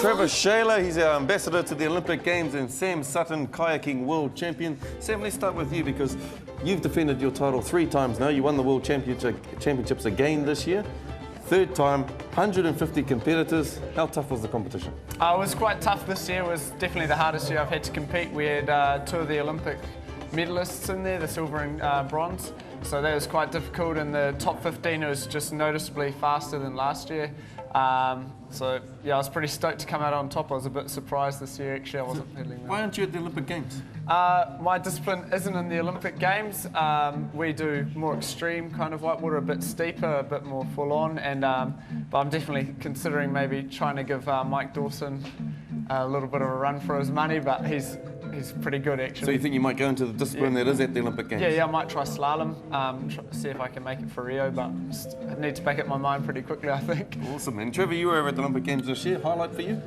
Trevor Shailer, he's our ambassador to the Olympic Games, and Sam Sutton, kayaking world champion. Sam, let's start with you because you've defended your title 3 times now. You won the world championships again this year. 3rd time, 150 competitors. How tough was the competition? It was quite tough this year. It was definitely the hardest year I've had to compete. We had 2 of the Olympic medalists in there, the silver and bronze. So that was quite difficult. In the top 15, it was just noticeably faster than last year. So yeah, I was pretty stoked to come out on top. I was a bit surprised this year, actually. I wasn't pedaling well. Why aren't you at the Olympic Games? My discipline isn't in the Olympic Games. We do more extreme kind of whitewater, a bit steeper, a bit more full on. And but I'm definitely considering maybe trying to give Mike Dawson a little bit of a run for his money, but he's pretty good, actually. So you think you might go into the discipline that is at the Olympic Games? Yeah, I might try slalom, see if I can make it for Rio, but I need to back up my mind pretty quickly, I think. Awesome, and Trevor, you were over at the Olympic Games this year. Highlight for you?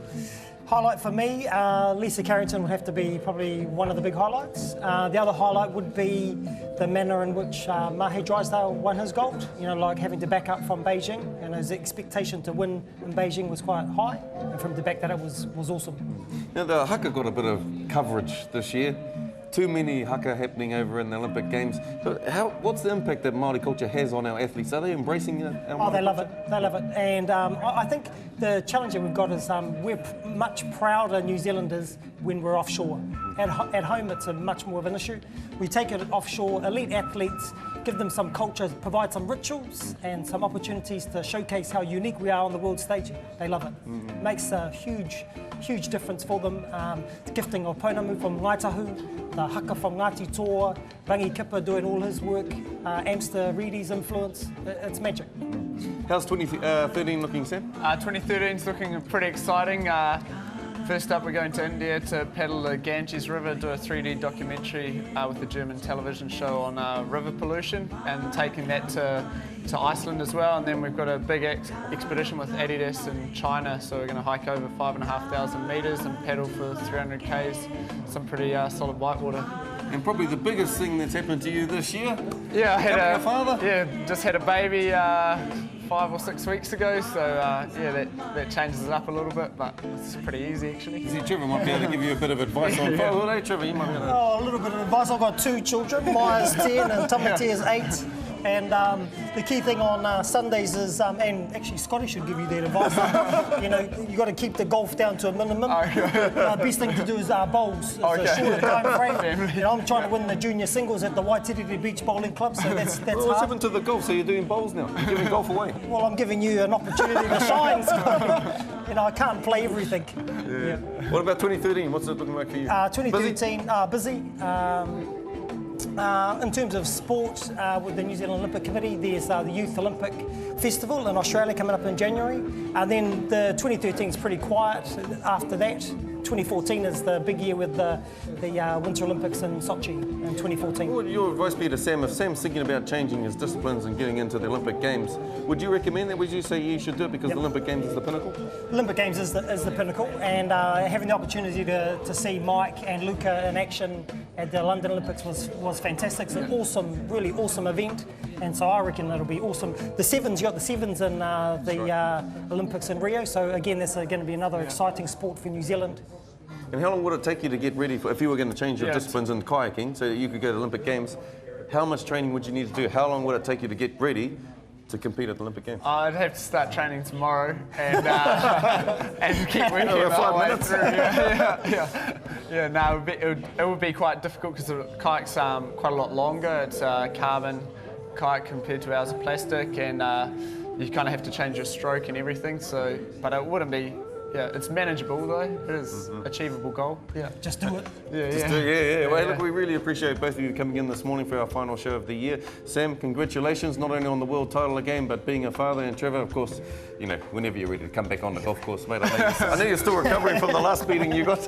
Highlight for me, Lisa Carrington would have to be probably one of the big highlights. The other highlight would be the manner in which Marae Drysdale won his gold. You know, like having to back up from Beijing, and his expectation to win in Beijing was quite high, and for him to back that up was awesome. Now the haka got a bit of coverage this year. Too many haka happening over in the Olympic Games. But what's the impact that Māori culture has on our athletes? Are they embracing our Oh, they love culture? it. They love it. And I think the challenge that we've got is we're much prouder New Zealanders when we're offshore. At home, it's a much more of an issue. We take it offshore, elite athletes, give them some culture, provide some rituals and some opportunities to showcase how unique we are on the world stage. They love it. It makes a huge difference for them. The gifting of Pounamu from Ngaitahu, the haka from Ngāti Toa, Rangi Kipper doing all his work, Amster Reedy's influence. It's magic. How's 2013 looking, Sam? 2013 is looking pretty exciting. First up, we're going to India to paddle the Ganges River, do a 3D documentary with the German television show on river pollution, and taking that to Iceland as well. And then we've got a big expedition with Adidas in China, so we're going to hike over 5,500 metres and paddle for 300 k's, some pretty solid whitewater. And probably the biggest thing that's happened to you this year? Yeah, I had a father? Yeah, just had a baby 5 or 6 weeks ago, so yeah, that changes it up a little bit, but it's pretty easy actually. See, Trevor might be able to give you a bit of advice on fatherhood, eh, Trevor? You might be able to... Oh, a little bit of advice. I've got 2 children. Maya's 10 and Tamati is 8. And the key thing on Sundays is, and actually Scotty should give you that advice, you know, you got to keep the golf down to a minimum. Best thing to do is bowls. It's a shorter time frame. You know, I'm trying to win the junior singles at the Waitiriri Beach Bowling Club, so that's well, hard. What's happened to the golf? So you're doing bowls now? You're giving golf away? Well, I'm giving you an opportunity to shine. So, you know, I can't play everything. Yeah. What about 2013? What's it looking like for you? 2013, busy. In terms of sport, with the New Zealand Olympic Committee, there's the Youth Olympic Festival in Australia coming up in January. And then the 2013 is pretty quiet after that. 2014 is the big year with the Winter Olympics in Sochi in 2014. What would your advice be to Sam? If Sam's thinking about changing his disciplines and getting into the Olympic Games, would you recommend that? Would you say he should do it because the Olympic Games is the pinnacle? Olympic Games is the pinnacle, and having the opportunity to see Mike and Luca in action at the London Olympics was fantastic. It's an awesome, really awesome event, and so I reckon it'll be awesome. The sevens, you got the sevens in the Olympics in Rio, so again, that's going to be another exciting sport for New Zealand. And how long would it take you to get ready for, if you were going to change your disciplines in kayaking, so that you could go to Olympic Games, how much training would you need to do? How long would it take you to get ready to compete at the Olympic Games? I'd have to start training tomorrow and and keep working my way through. No, it would be quite difficult because the kayak's quite a lot longer. It's a carbon kayak compared to ours, plastic, and you kind of have to change your stroke and everything. So, but it wouldn't be. Yeah, it's manageable though. It is achievable goal. Yeah, just do it. Yeah. Well, look, we really appreciate both of you coming in this morning for our final show of the year. Sam, congratulations not only on the world title again, but being a father. And Trevor, of course, you know, whenever you're ready to come back on the golf course, mate. I know you're still recovering from the last beating you got.